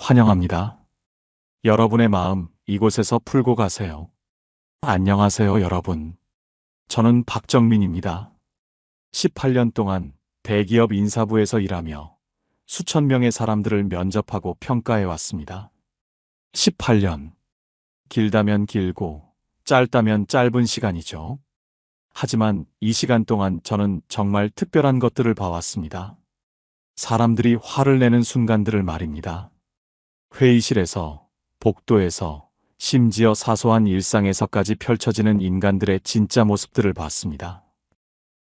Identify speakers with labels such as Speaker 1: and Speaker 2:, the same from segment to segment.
Speaker 1: 환영합니다. 여러분의 마음 이곳에서 풀고 가세요. 안녕하세요, 여러분. 저는 박정민입니다. 18년 동안 대기업 인사부에서 일하며 수천 명의 사람들을 면접하고 평가해 왔습니다. 18년. 길다면 길고 짧다면 짧은 시간이죠. 하지만 이 시간 동안 저는 정말 특별한 것들을 봐왔습니다. 사람들이 화를 내는 순간들을 말입니다. 회의실에서, 복도에서, 심지어 사소한 일상에서까지 펼쳐지는 인간들의 진짜 모습들을 봤습니다.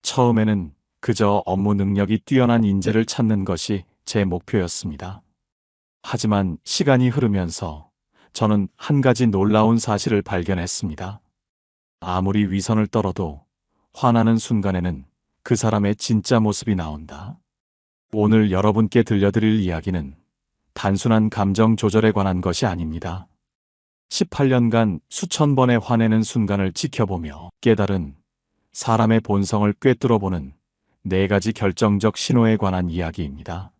Speaker 1: 처음에는 그저 업무 능력이 뛰어난 인재를 찾는 것이 제 목표였습니다. 하지만 시간이 흐르면서 저는 한 가지 놀라운 사실을 발견했습니다. 아무리 위선을 떨어도 화나는 순간에는 그 사람의 진짜 모습이 나온다. 오늘 여러분께 들려드릴 이야기는 단순한 감정 조절에 관한 것이 아닙니다. 18년간 수천 번의 화내는 순간을 지켜보며 깨달은 사람의 본성을 꿰뚫어보는 4가지 결정적 신호에 관한 이야기입니다.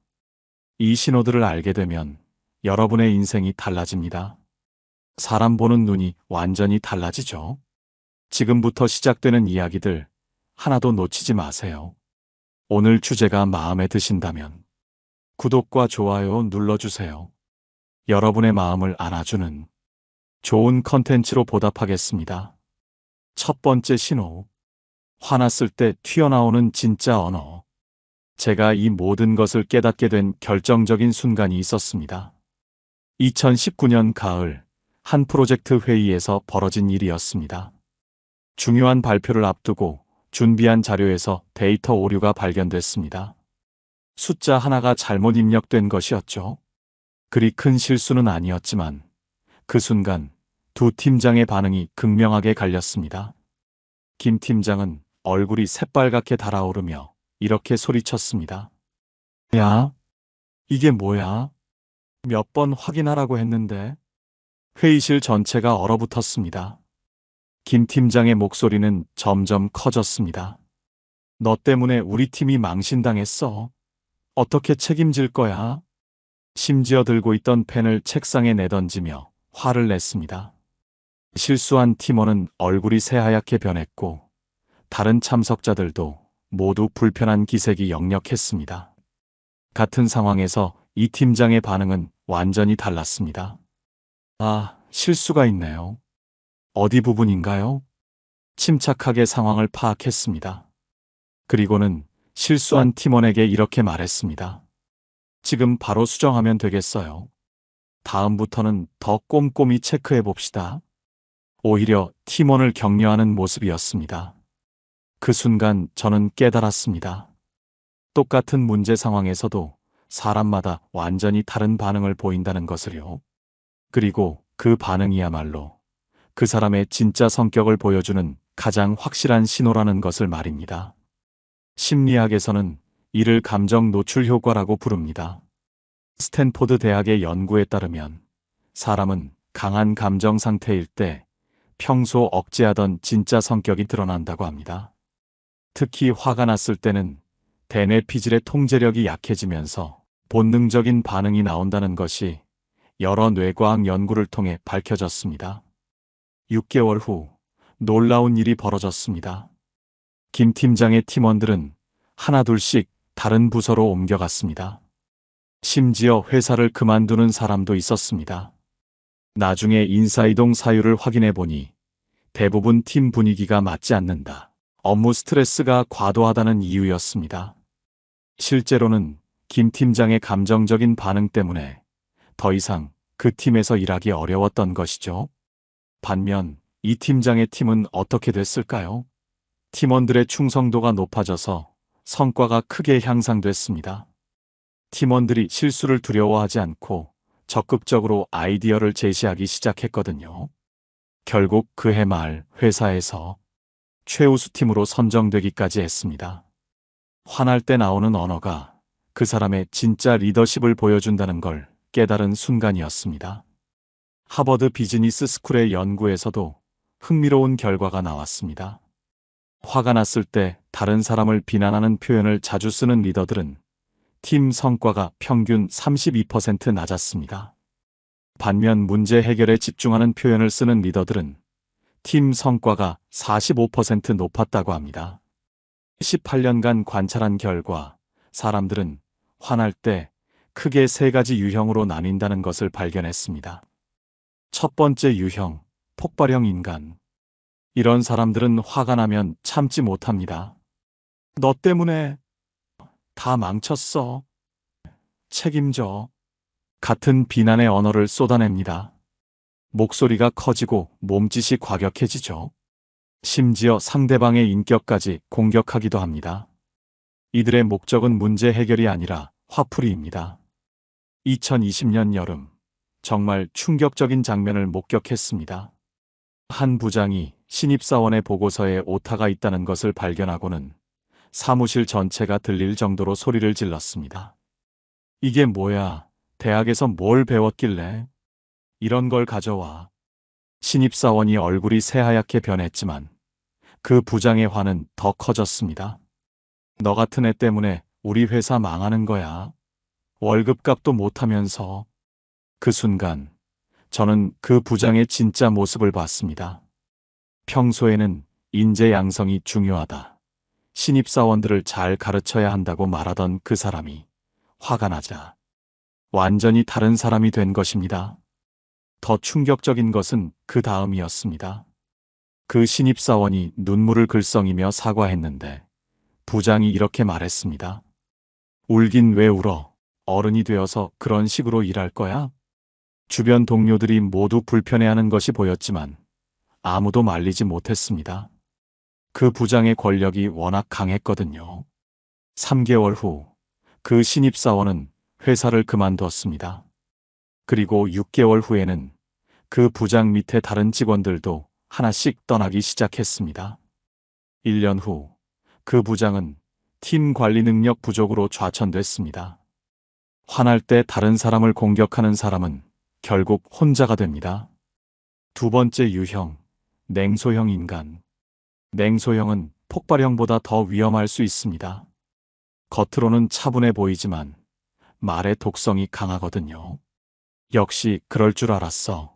Speaker 1: 이 신호들을 알게 되면 여러분의 인생이 달라집니다. 사람 보는 눈이 완전히 달라지죠. 지금부터 시작되는 이야기들 하나도 놓치지 마세요. 오늘 주제가 마음에 드신다면 구독과 좋아요 눌러주세요. 여러분의 마음을 안아주는 좋은 컨텐츠로 보답하겠습니다. 첫 번째 신호. 화났을 때 튀어나오는 진짜 언어. 제가 이 모든 것을 깨닫게 된 결정적인 순간이 있었습니다. 2019년 가을 한 프로젝트 회의에서 벌어진 일이었습니다. 중요한 발표를 앞두고 준비한 자료에서 데이터 오류가 발견됐습니다. 숫자 하나가 잘못 입력된 것이었죠. 그리 큰 실수는 아니었지만 그 순간 두 팀장의 반응이 극명하게 갈렸습니다. 김 팀장은 얼굴이 새빨갛게 달아오르며 이렇게 소리쳤습니다. 야, 이게 뭐야? 몇 번 확인하라고 했는데. 회의실 전체가 얼어붙었습니다. 김 팀장의 목소리는 점점 커졌습니다. 너 때문에 우리 팀이 망신당했어. 어떻게 책임질 거야? 심지어 들고 있던 펜을 책상에 내던지며 화를 냈습니다. 실수한 팀원은 얼굴이 새하얗게 변했고 다른 참석자들도 모두 불편한 기색이 역력했습니다. 같은 상황에서 이 팀장의 반응은 완전히 달랐습니다. 아, 실수가 있네요. 어디 부분인가요? 침착하게 상황을 파악했습니다. 그리고는 실수한 팀원에게 이렇게 말했습니다. 지금 바로 수정하면 되겠어요. 다음부터는 더 꼼꼼히 체크해 봅시다. 오히려 팀원을 격려하는 모습이었습니다. 그 순간 저는 깨달았습니다. 똑같은 문제 상황에서도 사람마다 완전히 다른 반응을 보인다는 것을요. 그리고 그 반응이야말로 그 사람의 진짜 성격을 보여주는 가장 확실한 신호라는 것을 말입니다. 심리학에서는 이를 감정 노출 효과라고 부릅니다. 스탠포드 대학의 연구에 따르면 사람은 강한 감정 상태일 때 평소 억제하던 진짜 성격이 드러난다고 합니다. 특히 화가 났을 때는 대뇌 피질의 통제력이 약해지면서 본능적인 반응이 나온다는 것이 여러 뇌과학 연구를 통해 밝혀졌습니다. 6개월 후 놀라운 일이 벌어졌습니다. 김 팀장의 팀원들은 하나둘씩 다른 부서로 옮겨갔습니다. 심지어 회사를 그만두는 사람도 있었습니다. 나중에 인사이동 사유를 확인해 보니 대부분 팀 분위기가 맞지 않는다. 업무 스트레스가 과도하다는 이유였습니다. 실제로는 김 팀장의 감정적인 반응 때문에 더 이상 그 팀에서 일하기 어려웠던 것이죠. 반면 이 팀장의 팀은 어떻게 됐을까요? 팀원들의 충성도가 높아져서 성과가 크게 향상됐습니다. 팀원들이 실수를 두려워하지 않고 적극적으로 아이디어를 제시하기 시작했거든요. 결국 그해 말 회사에서 최우수 팀으로 선정되기까지 했습니다. 화날 때 나오는 언어가 그 사람의 진짜 리더십을 보여준다는 걸 깨달은 순간이었습니다. 하버드 비즈니스 스쿨의 연구에서도 흥미로운 결과가 나왔습니다. 화가 났을 때 다른 사람을 비난하는 표현을 자주 쓰는 리더들은 팀 성과가 평균 32% 낮았습니다. 반면 문제 해결에 집중하는 표현을 쓰는 리더들은 팀 성과가 45% 높았다고 합니다. 18년간 관찰한 결과 사람들은 화날 때 크게 세 가지 유형으로 나뉜다는 것을 발견했습니다. 첫 번째 유형, 폭발형 인간. 이런 사람들은 화가 나면 참지 못합니다. 너 때문에 다 망쳤어. 책임져. 같은 비난의 언어를 쏟아냅니다. 목소리가 커지고 몸짓이 과격해지죠. 심지어 상대방의 인격까지 공격하기도 합니다. 이들의 목적은 문제 해결이 아니라 화풀이입니다. 2020년 여름, 정말 충격적인 장면을 목격했습니다. 한 부장이 신입사원의 보고서에 오타가 있다는 것을 발견하고는 사무실 전체가 들릴 정도로 소리를 질렀습니다. 이게 뭐야? 대학에서 뭘 배웠길래? 이런 걸 가져와. 신입사원이 얼굴이 새하얗게 변했지만 그 부장의 화는 더 커졌습니다. 너 같은 애 때문에 우리 회사 망하는 거야. 월급값도 못하면서. 그 순간 저는 그 부장의 진짜 모습을 봤습니다. 평소에는 인재 양성이 중요하다. 신입사원들을 잘 가르쳐야 한다고 말하던 그 사람이 화가 나자 완전히 다른 사람이 된 것입니다. 더 충격적인 것은 그 다음이었습니다. 그 신입사원이 눈물을 글썽이며 사과했는데 부장이 이렇게 말했습니다. 울긴 왜 울어? 어른이 되어서 그런 식으로 일할 거야? 주변 동료들이 모두 불편해하는 것이 보였지만 아무도 말리지 못했습니다. 그 부장의 권력이 워낙 강했거든요. 3개월 후 그 신입사원은 회사를 그만두었습니다. 그리고 6개월 후에는 그 부장 밑에 다른 직원들도 하나씩 떠나기 시작했습니다. 1년 후 그 부장은 팀 관리 능력 부족으로 좌천됐습니다. 화날 때 다른 사람을 공격하는 사람은 결국 혼자가 됩니다. 두 번째 유형, 냉소형 인간. 냉소형은 폭발형보다 더 위험할 수 있습니다. 겉으로는 차분해 보이지만 말의 독성이 강하거든요. 역시 그럴 줄 알았어.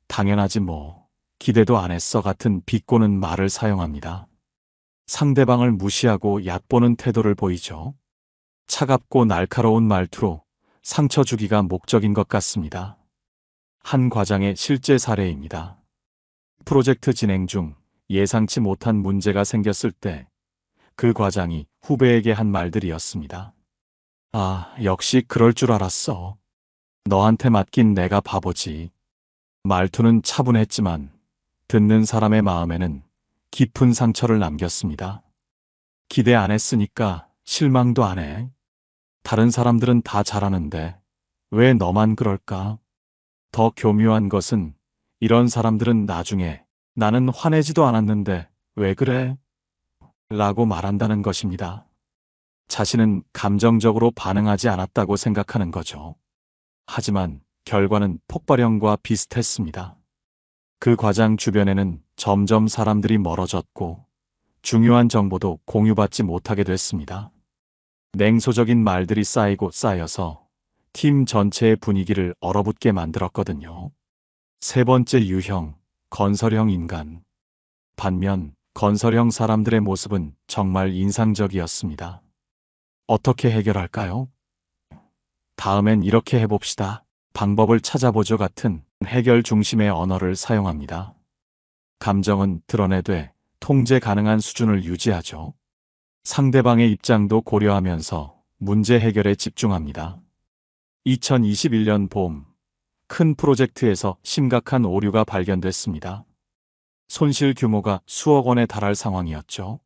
Speaker 1: 당연하지 뭐. 기대도 안 했어 같은 비꼬는 말을 사용합니다. 상대방을 무시하고 얕보는 태도를 보이죠. 차갑고 날카로운 말투로 상처 주기가 목적인 것 같습니다. 한 과장의 실제 사례입니다. 프로젝트 진행 중 예상치 못한 문제가 생겼을 때 그 과장이 후배에게 한 말들이었습니다. 아, 역시 그럴 줄 알았어. 너한테 맡긴 내가 바보지. 말투는 차분했지만 듣는 사람의 마음에는 깊은 상처를 남겼습니다. 기대 안 했으니까 실망도 안 해. 다른 사람들은 다 잘하는데 왜 너만 그럴까? 더 교묘한 것은 이런 사람들은 나중에 나는 화내지도 않았는데 왜 그래? 라고 말한다는 것입니다. 자신은 감정적으로 반응하지 않았다고 생각하는 거죠. 하지만 결과는 폭발형과 비슷했습니다. 그 과장 주변에는 점점 사람들이 멀어졌고 중요한 정보도 공유받지 못하게 됐습니다. 냉소적인 말들이 쌓이고 쌓여서 팀 전체의 분위기를 얼어붙게 만들었거든요. 세 번째 유형, 건설형 인간. 반면 건설형 사람들의 모습은 정말 인상적이었습니다. 어떻게 해결할까요? 다음엔 이렇게 해봅시다. 방법을 찾아보죠 같은 해결 중심의 언어를 사용합니다. 감정은 드러내되 통제 가능한 수준을 유지하죠. 상대방의 입장도 고려하면서 문제 해결에 집중합니다. 2021년 봄, 큰 프로젝트에서 심각한 오류가 발견됐습니다. 손실 규모가 수억 원에 달할 상황이었죠.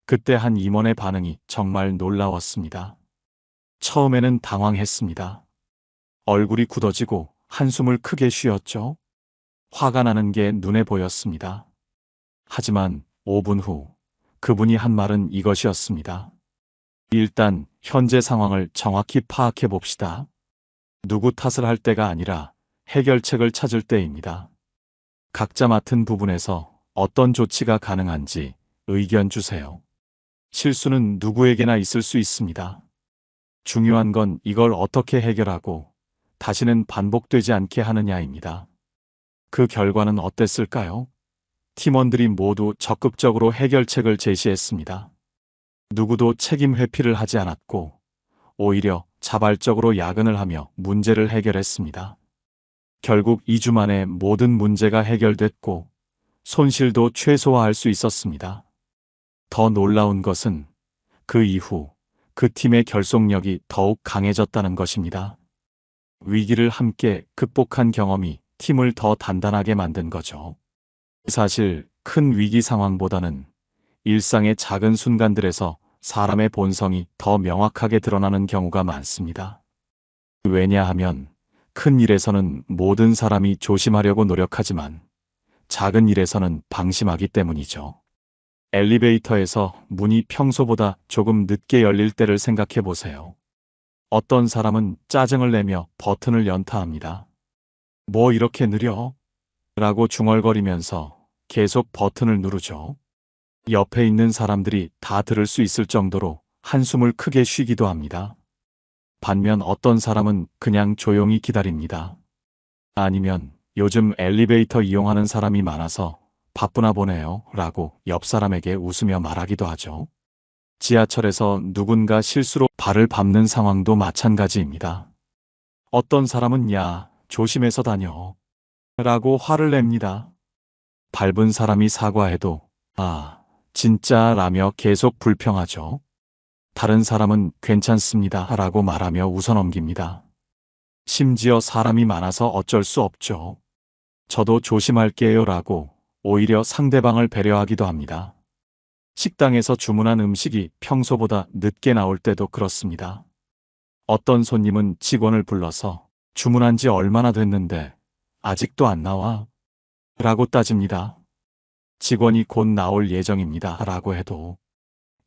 Speaker 1: 그때 한 임원의 반응이 정말 놀라웠습니다. 처음에는 당황했습니다. 얼굴이 굳어지고 한숨을 크게 쉬었죠. 화가 나는 게 눈에 보였습니다. 하지만 5분 후 그분이 한 말은 이것이었습니다. 일단 현재 상황을 정확히 파악해 봅시다. 누구 탓을 할 때가 아니라 해결책을 찾을 때입니다. 각자 맡은 부분에서 어떤 조치가 가능한지 의견 주세요. 실수는 누구에게나 있을 수 있습니다. 중요한 건 이걸 어떻게 해결하고 다시는 반복되지 않게 하느냐입니다. 그 결과는 어땠을까요? 팀원들이 모두 적극적으로 해결책을 제시했습니다. 누구도 책임 회피를 하지 않았고 오히려 자발적으로 야근을 하며 문제를 해결했습니다. 결국 2주 만에 모든 문제가 해결됐고 손실도 최소화할 수 있었습니다. 더 놀라운 것은 그 이후 그 팀의 결속력이 더욱 강해졌다는 것입니다. 위기를 함께 극복한 경험이 팀을 더 단단하게 만든 거죠. 사실 큰 위기 상황보다는 일상의 작은 순간들에서 사람의 본성이 더 명확하게 드러나는 경우가 많습니다. 왜냐하면 큰 일에서는 모든 사람이 조심하려고 노력하지만 작은 일에서는 방심하기 때문이죠. 엘리베이터에서 문이 평소보다 조금 늦게 열릴 때를 생각해 보세요. 어떤 사람은 짜증을 내며 버튼을 연타합니다. 뭐 이렇게 느려? 라고 중얼거리면서 계속 버튼을 누르죠. 옆에 있는 사람들이 다 들을 수 있을 정도로 한숨을 크게 쉬기도 합니다. 반면 어떤 사람은 그냥 조용히 기다립니다. 아니면 요즘 엘리베이터 이용하는 사람이 많아서 바쁘나 보네요 라고 옆 사람에게 웃으며 말하기도 하죠. 지하철에서 누군가 실수로 발을 밟는 상황도 마찬가지입니다. 어떤 사람은 야, 조심해서 다녀 라고 화를 냅니다. 밟은 사람이 사과해도 아, 진짜 라며 계속 불평하죠. 다른 사람은 괜찮습니다 라고 말하며 웃어넘깁니다. 심지어 사람이 많아서 어쩔 수 없죠. 저도 조심할게요 라고 오히려 상대방을 배려하기도 합니다. 식당에서 주문한 음식이 평소보다 늦게 나올 때도 그렇습니다. 어떤 손님은 직원을 불러서 주문한 지 얼마나 됐는데 아직도 안 나와? 라고 따집니다. 직원이 곧 나올 예정입니다 라고 해도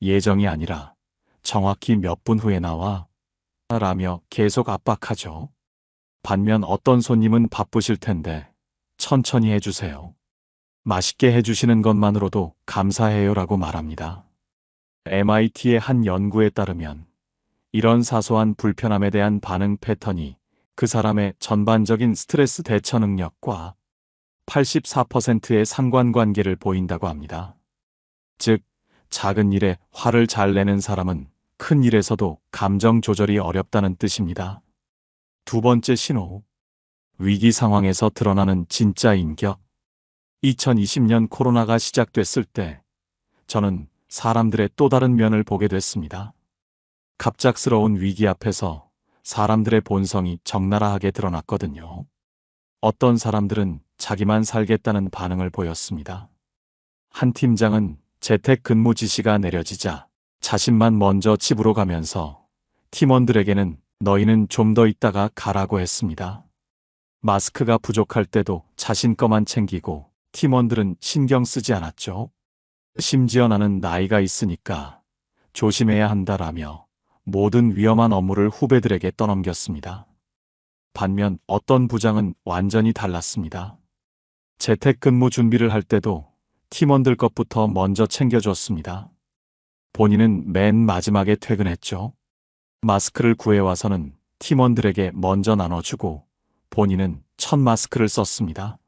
Speaker 1: 예정이 아니라 정확히 몇 분 후에 나와 라며 계속 압박하죠. 반면 어떤 손님은 바쁘실 텐데 천천히 해주세요. 맛있게 해주시는 것만으로도 감사해요 라고 말합니다. MIT의 한 연구에 따르면 이런 사소한 불편함에 대한 반응 패턴이 그 사람의 전반적인 스트레스 대처 능력과 84%의 상관관계를 보인다고 합니다. 즉, 작은 일에 화를 잘 내는 사람은 큰 일에서도 감정 조절이 어렵다는 뜻입니다. 두 번째 신호. 위기 상황에서 드러나는 진짜 인격. 2020년 코로나가 시작됐을 때 저는 사람들의 또 다른 면을 보게 됐습니다. 갑작스러운 위기 앞에서 사람들의 본성이 적나라하게 드러났거든요. 어떤 사람들은 자기만 살겠다는 반응을 보였습니다. 한 팀장은 재택근무 지시가 내려지자 자신만 먼저 집으로 가면서 팀원들에게는 너희는 좀 더 있다가 가라고 했습니다. 마스크가 부족할 때도 자신 거만 챙기고 팀원들은 신경 쓰지 않았죠. 심지어 나는 나이가 있으니까 조심해야 한다라며 모든 위험한 업무를 후배들에게 떠넘겼습니다. 반면 어떤 부장은 완전히 달랐습니다. 재택근무 준비를 할 때도 팀원들 것부터 먼저 챙겨줬습니다. 본인은 맨 마지막에 퇴근했죠. 마스크를 구해와서는 팀원들에게 먼저 나눠주고 본인은 첫 마스크를 썼습니다.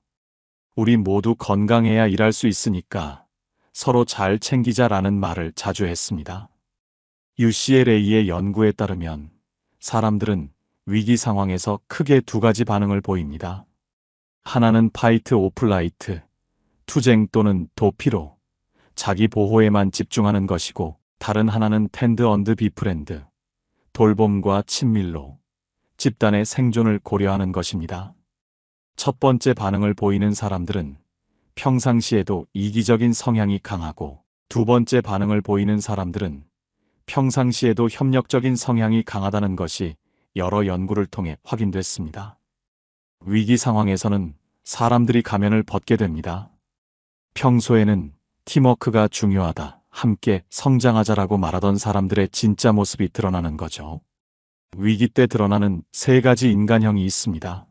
Speaker 1: 우리 모두 건강해야 일할 수 있으니까 서로 잘 챙기자라는 말을 자주 했습니다. UCLA의 연구에 따르면 사람들은 위기 상황에서 크게 두 가지 반응을 보입니다. 하나는 파이트 오 플라이트, 투쟁 또는 도피로 자기 보호에만 집중하는 것이고 다른 하나는 텐드 언드 비프렌드, 돌봄과 친밀로 집단의 생존을 고려하는 것입니다. 첫 번째 반응을 보이는 사람들은 평상시에도 이기적인 성향이 강하고 두 번째 반응을 보이는 사람들은 평상시에도 협력적인 성향이 강하다는 것이 여러 연구를 통해 확인됐습니다. 위기 상황에서는 사람들이 가면을 벗게 됩니다. 평소에는 팀워크가 중요하다, 함께 성장하자라고 말하던 사람들의 진짜 모습이 드러나는 거죠. 위기 때 드러나는 세 가지 인간형이 있습니다.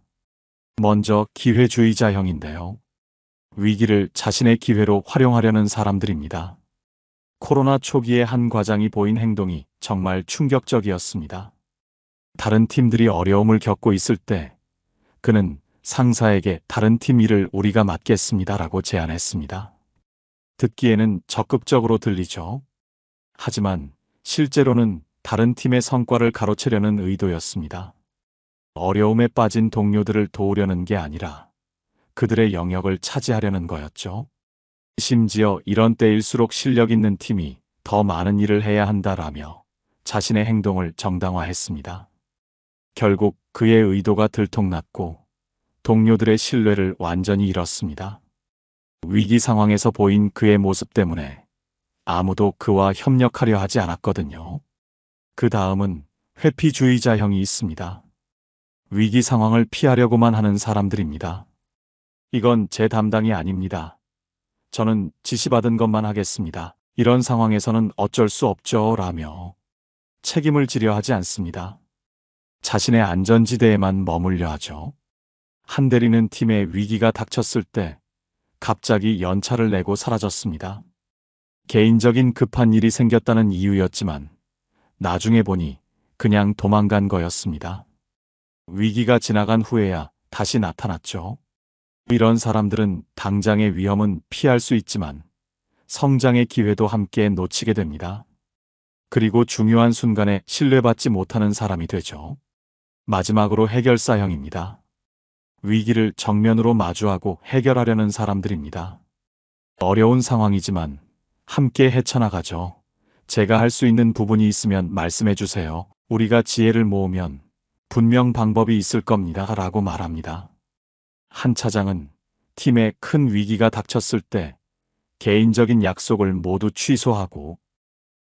Speaker 1: 먼저 기회주의자형인데요. 위기를 자신의 기회로 활용하려는 사람들입니다. 코로나 초기에 한 과장이 보인 행동이 정말 충격적이었습니다. 다른 팀들이 어려움을 겪고 있을 때 그는 상사에게 다른 팀 일을 우리가 맡겠습니다라고 제안했습니다. 듣기에는 적극적으로 들리죠. 하지만 실제로는 다른 팀의 성과를 가로채려는 의도였습니다. 어려움에 빠진 동료들을 도우려는 게 아니라 그들의 영역을 차지하려는 거였죠. 심지어 이런 때일수록 실력 있는 팀이 더 많은 일을 해야 한다라며 자신의 행동을 정당화했습니다. 결국 그의 의도가 들통났고 동료들의 신뢰를 완전히 잃었습니다. 위기 상황에서 보인 그의 모습 때문에 아무도 그와 협력하려 하지 않았거든요. 그 다음은 회피주의자형이 있습니다. 위기 상황을 피하려고만 하는 사람들입니다. 이건 제 담당이 아닙니다. 저는 지시받은 것만 하겠습니다. 이런 상황에서는 어쩔 수 없죠. 라며 책임을 지려 하지 않습니다. 자신의 안전지대에만 머물려 하죠. 한 대리는 팀의 위기가 닥쳤을 때 갑자기 연차를 내고 사라졌습니다. 개인적인 급한 일이 생겼다는 이유였지만 나중에 보니 그냥 도망간 거였습니다. 위기가 지나간 후에야 다시 나타났죠. 이런 사람들은 당장의 위험은 피할 수 있지만 성장의 기회도 함께 놓치게 됩니다. 그리고 중요한 순간에 신뢰받지 못하는 사람이 되죠. 마지막으로 해결사형입니다. 위기를 정면으로 마주하고 해결하려는 사람들입니다. 어려운 상황이지만 함께 헤쳐나가죠. 제가 할 수 있는 부분이 있으면 말씀해 주세요. 우리가 지혜를 모으면 분명 방법이 있을 겁니다. 라고 말합니다. 한 차장은 팀에 큰 위기가 닥쳤을 때 개인적인 약속을 모두 취소하고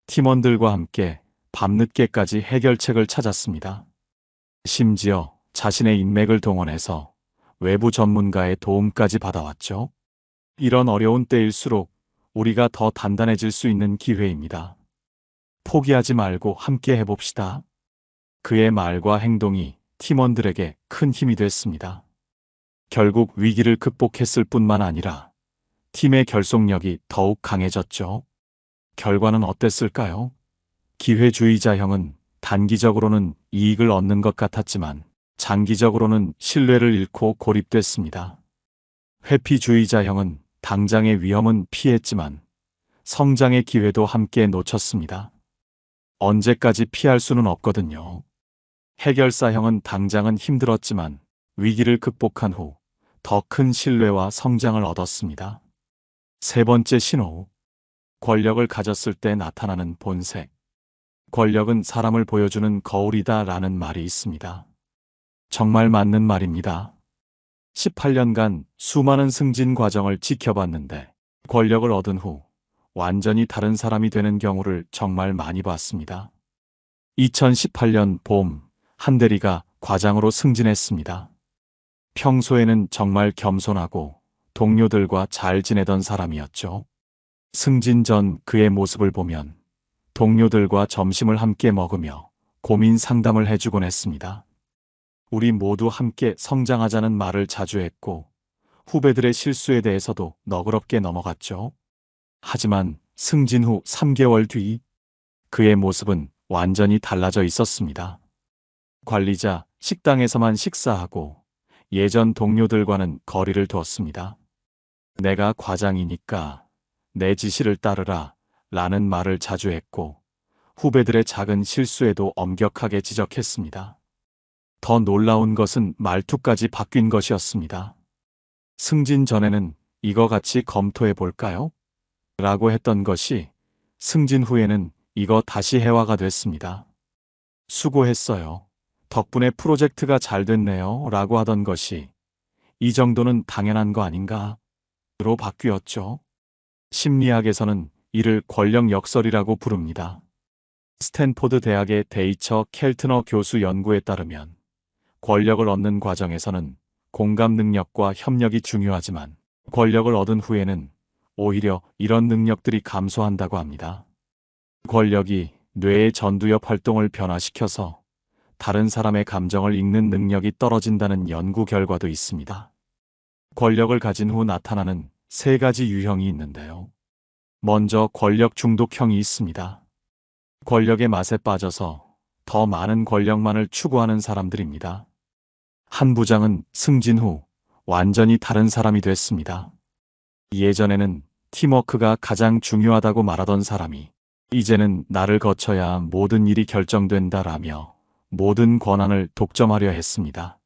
Speaker 1: 팀원들과 함께 밤늦게까지 해결책을 찾았습니다. 심지어 자신의 인맥을 동원해서 외부 전문가의 도움까지 받아왔죠. 이런 어려운 때일수록 우리가 더 단단해질 수 있는 기회입니다. 포기하지 말고 함께 해봅시다. 그의 말과 행동이 팀원들에게 큰 힘이 됐습니다. 결국 위기를 극복했을 뿐만 아니라 팀의 결속력이 더욱 강해졌죠. 결과는 어땠을까요? 기회주의자형은 단기적으로는 이익을 얻는 것 같았지만 장기적으로는 신뢰를 잃고 고립됐습니다. 회피주의자형은 당장의 위험은 피했지만 성장의 기회도 함께 놓쳤습니다. 언제까지 피할 수는 없거든요. 해결사형은 당장은 힘들었지만 위기를 극복한 후 더 큰 신뢰와 성장을 얻었습니다. 세 번째 신호. 권력을 가졌을 때 나타나는 본색. 권력은 사람을 보여주는 거울이다 라는 말이 있습니다. 정말 맞는 말입니다. 18년간 수많은 승진 과정을 지켜봤는데 권력을 얻은 후 완전히 다른 사람이 되는 경우를 정말 많이 봤습니다. 2018년 봄, 한 대리가 과장으로 승진했습니다. 평소에는 정말 겸손하고 동료들과 잘 지내던 사람이었죠. 승진 전 그의 모습을 보면 동료들과 점심을 함께 먹으며 고민 상담을 해주곤 했습니다. 우리 모두 함께 성장하자는 말을 자주 했고 후배들의 실수에 대해서도 너그럽게 넘어갔죠. 하지만 승진 후 3개월 뒤 그의 모습은 완전히 달라져 있었습니다. 관리자 식당에서만 식사하고 예전 동료들과는 거리를 두었습니다. 내가 과장이니까 내 지시를 따르라 라는 말을 자주 했고 후배들의 작은 실수에도 엄격하게 지적했습니다. 더 놀라운 것은 말투까지 바뀐 것이었습니다. 승진 전에는 이거 같이 검토해 볼까요? 라고 했던 것이 승진 후에는 이거 다시 해와가 됐습니다. 수고했어요. 덕분에 프로젝트가 잘 됐네요. 라고 하던 것이 이 정도는 당연한 거 아닌가? 로 바뀌었죠. 심리학에서는 이를 권력 역설이라고 부릅니다. 스탠포드 대학의 데이처 켈트너 교수 연구에 따르면 권력을 얻는 과정에서는 공감 능력과 협력이 중요하지만 권력을 얻은 후에는 오히려 이런 능력들이 감소한다고 합니다. 권력이 뇌의 전두엽 활동을 변화시켜서 다른 사람의 감정을 읽는 능력이 떨어진다는 연구 결과도 있습니다. 권력을 가진 후 나타나는 세 가지 유형이 있는데요. 먼저 권력 중독형이 있습니다. 권력의 맛에 빠져서 더 많은 권력만을 추구하는 사람들입니다. 한 부장은 승진 후 완전히 다른 사람이 됐습니다. 예전에는 팀워크가 가장 중요하다고 말하던 사람이 이제는 나를 거쳐야 모든 일이 결정된다라며 모든 권한을 독점하려 했습니다.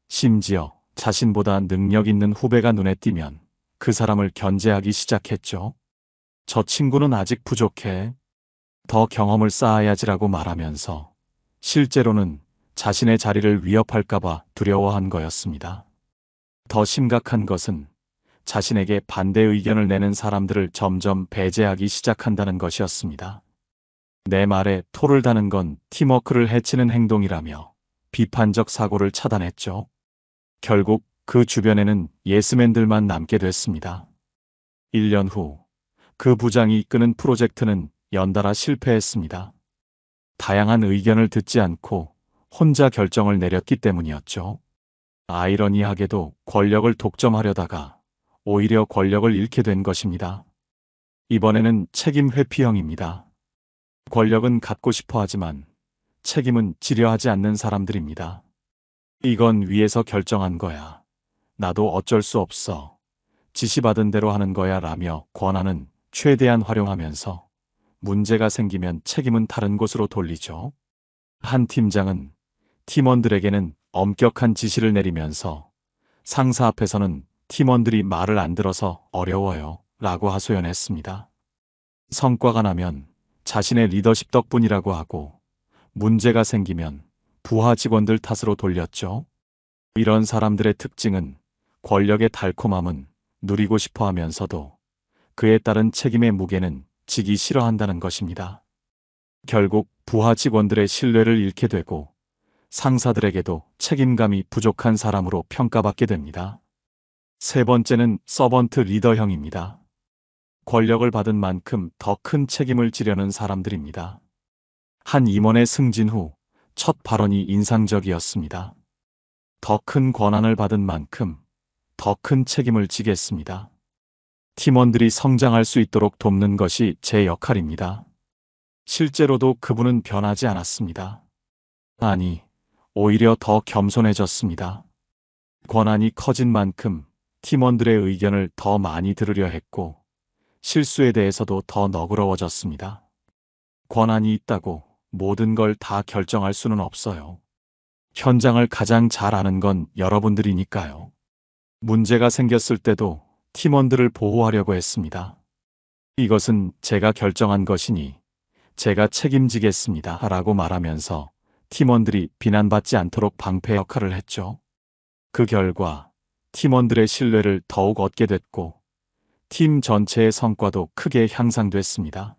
Speaker 1: 심지어 자신보다 능력 있는 후배가 눈에 띄면 그 사람을 견제하기 시작했죠. 저 친구는 아직 부족해. 더 경험을 쌓아야지라고 말하면서 실제로는 자신의 자리를 위협할까봐 두려워한 거였습니다. 더 심각한 것은 자신에게 반대 의견을 내는 사람들을 점점 배제하기 시작한다는 것이었습니다. 내 말에 토를 다는 건 팀워크를 해치는 행동이라며 비판적 사고를 차단했죠. 결국 그 주변에는 예스맨들만 남게 됐습니다. 1년 후 그 부장이 이끄는 프로젝트는 연달아 실패했습니다. 다양한 의견을 듣지 않고 혼자 결정을 내렸기 때문이었죠. 아이러니하게도 권력을 독점하려다가 오히려 권력을 잃게 된 것입니다. 이번에는 책임 회피형입니다. 권력은 갖고 싶어 하지만 책임은 지려 하지 않는 사람들입니다. 이건 위에서 결정한 거야. 나도 어쩔 수 없어. 지시받은 대로 하는 거야 라며 권한은 최대한 활용하면서 문제가 생기면 책임은 다른 곳으로 돌리죠. 한 팀장은 팀원들에게는 엄격한 지시를 내리면서 상사 앞에서는 팀원들이 말을 안 들어서 어려워요 라고 하소연했습니다. 성과가 나면 자신의 리더십 덕분이라고 하고 문제가 생기면 부하 직원들 탓으로 돌렸죠. 이런 사람들의 특징은 권력의 달콤함은 누리고 싶어 하면서도 그에 따른 책임의 무게는 지기 싫어한다는 것입니다. 결국 부하 직원들의 신뢰를 잃게 되고 상사들에게도 책임감이 부족한 사람으로 평가받게 됩니다. 세 번째는 서번트 리더형입니다. 권력을 받은 만큼 더 큰 책임을 지려는 사람들입니다. 한 임원의 승진 후 첫 발언이 인상적이었습니다. 더 큰 권한을 받은 만큼 더 큰 책임을 지겠습니다. 팀원들이 성장할 수 있도록 돕는 것이 제 역할입니다. 실제로도 그분은 변하지 않았습니다. 아니, 오히려 더 겸손해졌습니다. 권한이 커진 만큼 팀원들의 의견을 더 많이 들으려 했고 실수에 대해서도 더 너그러워졌습니다. 권한이 있다고 모든 걸 다 결정할 수는 없어요. 현장을 가장 잘 아는 건 여러분들이니까요. 문제가 생겼을 때도 팀원들을 보호하려고 했습니다. 이것은 제가 결정한 것이니 제가 책임지겠습니다 라고 말하면서 팀원들이 비난받지 않도록 방패 역할을 했죠. 그 결과 팀원들의 신뢰를 더욱 얻게 됐고 팀 전체의 성과도 크게 향상됐습니다.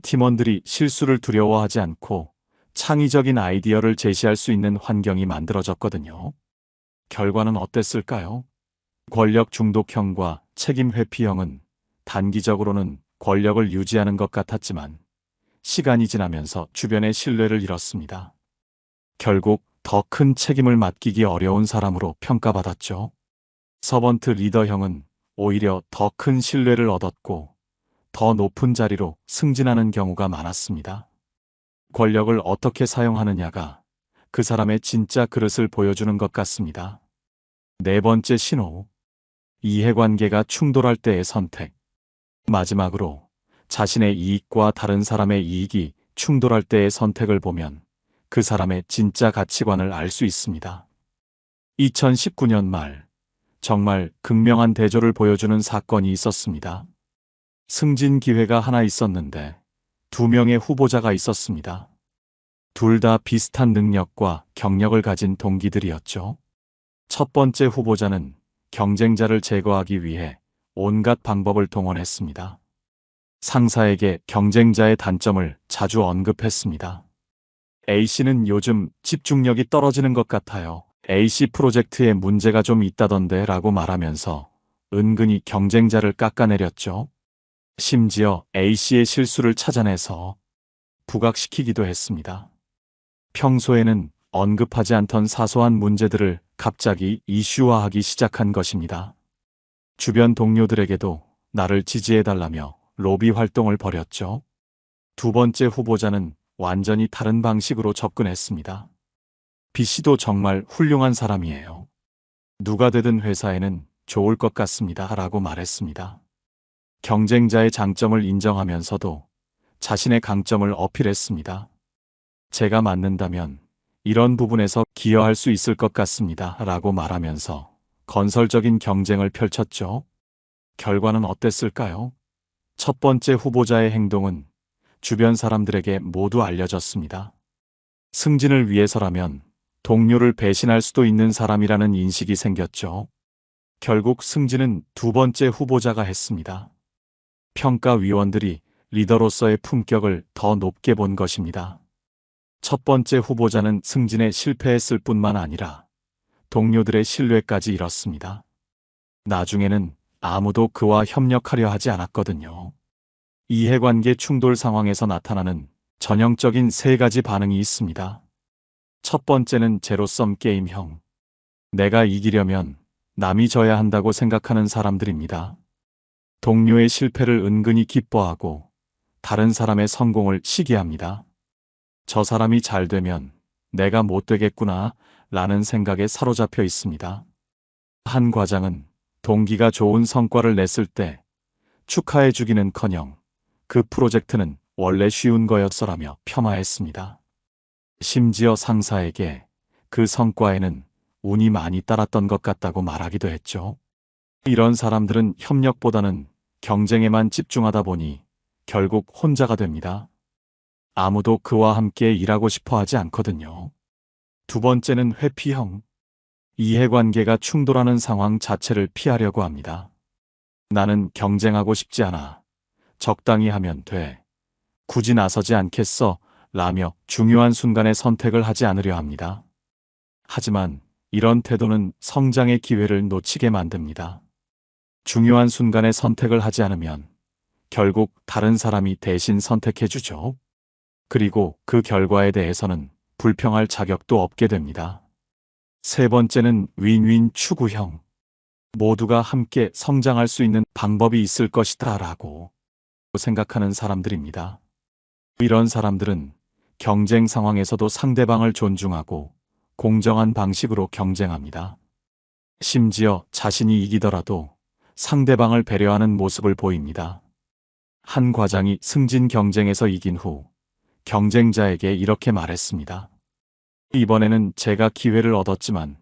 Speaker 1: 팀원들이 실수를 두려워하지 않고 창의적인 아이디어를 제시할 수 있는 환경이 만들어졌거든요. 결과는 어땠을까요? 권력 중독형과 책임 회피형은 단기적으로는 권력을 유지하는 것 같았지만 시간이 지나면서 주변의 신뢰를 잃었습니다. 결국 더 큰 책임을 맡기기 어려운 사람으로 평가받았죠. 서번트 리더형은 오히려 더 큰 신뢰를 얻었고 더 높은 자리로 승진하는 경우가 많았습니다. 권력을 어떻게 사용하느냐가 그 사람의 진짜 그릇을 보여주는 것 같습니다. 네 번째 신호. 이해관계가 충돌할 때의 선택. 마지막으로 자신의 이익과 다른 사람의 이익이 충돌할 때의 선택을 보면 그 사람의 진짜 가치관을 알 수 있습니다. 2019년 말 정말 극명한 대조를 보여주는 사건이 있었습니다. 승진 기회가 하나 있었는데 2명의 후보자가 있었습니다. 둘 다 비슷한 능력과 경력을 가진 동기들이었죠. 첫 번째 후보자는 경쟁자를 제거하기 위해 온갖 방법을 동원했습니다. 상사에게 경쟁자의 단점을 자주 언급했습니다. A씨는 요즘 집중력이 떨어지는 것 같아요. A씨 프로젝트에 문제가 좀 있다던데 라고 말하면서 은근히 경쟁자를 깎아내렸죠. 심지어 A씨의 실수를 찾아내서 부각시키기도 했습니다. 평소에는 언급하지 않던 사소한 문제들을 갑자기 이슈화하기 시작한 것입니다. 주변 동료들에게도 나를 지지해달라며 로비 활동을 벌였죠. 두 번째 후보자는 완전히 다른 방식으로 접근했습니다. B씨도 정말 훌륭한 사람이에요. 누가 되든 회사에는 좋을 것 같습니다. 라고 말했습니다. 경쟁자의 장점을 인정하면서도 자신의 강점을 어필했습니다. 제가 맞는다면 이런 부분에서 기여할 수 있을 것 같습니다. 라고 말하면서 건설적인 경쟁을 펼쳤죠. 결과는 어땠을까요? 첫 번째 후보자의 행동은 주변 사람들에게 모두 알려졌습니다. 승진을 위해서라면 동료를 배신할 수도 있는 사람이라는 인식이 생겼죠. 결국 승진은 두 번째 후보자가 했습니다. 평가위원들이 리더로서의 품격을 더 높게 본 것입니다. 첫 번째 후보자는 승진에 실패했을 뿐만 아니라 동료들의 신뢰까지 잃었습니다. 나중에는 아무도 그와 협력하려 하지 않았거든요. 이해관계 충돌 상황에서 나타나는 전형적인 세 가지 반응이 있습니다. 첫 번째는 제로섬 게임형. 내가 이기려면 남이 져야 한다고 생각하는 사람들입니다. 동료의 실패를 은근히 기뻐하고 다른 사람의 성공을 시기합니다. 저 사람이 잘 되면 내가 못 되겠구나 라는 생각에 사로잡혀 있습니다. 한 과장은 동기가 좋은 성과를 냈을 때 축하해 주기는커녕 그 프로젝트는 원래 쉬운 거였어라며 폄하했습니다. 심지어 상사에게 그 성과에는 운이 많이 따랐던 것 같다고 말하기도 했죠. 이런 사람들은 협력보다는 경쟁에만 집중하다 보니 결국 혼자가 됩니다. 아무도 그와 함께 일하고 싶어 하지 않거든요. 두 번째는 회피형. 이해관계가 충돌하는 상황 자체를 피하려고 합니다. 나는 경쟁하고 싶지 않아. 적당히 하면 돼. 굳이 나서지 않겠어. 라며 중요한 순간에 선택을 하지 않으려 합니다. 하지만 이런 태도는 성장의 기회를 놓치게 만듭니다. 중요한 순간에 선택을 하지 않으면 결국 다른 사람이 대신 선택해주죠. 그리고 그 결과에 대해서는 불평할 자격도 없게 됩니다. 세 번째는 윈윈 추구형. 모두가 함께 성장할 수 있는 방법이 있을 것이다 라고 생각하는 사람들입니다. 이런 사람들은 경쟁 상황에서도 상대방을 존중하고 공정한 방식으로 경쟁합니다. 심지어 자신이 이기더라도 상대방을 배려하는 모습을 보입니다. 한 과장이 승진 경쟁에서 이긴 후 경쟁자에게 이렇게 말했습니다. 이번에는 제가 기회를 얻었지만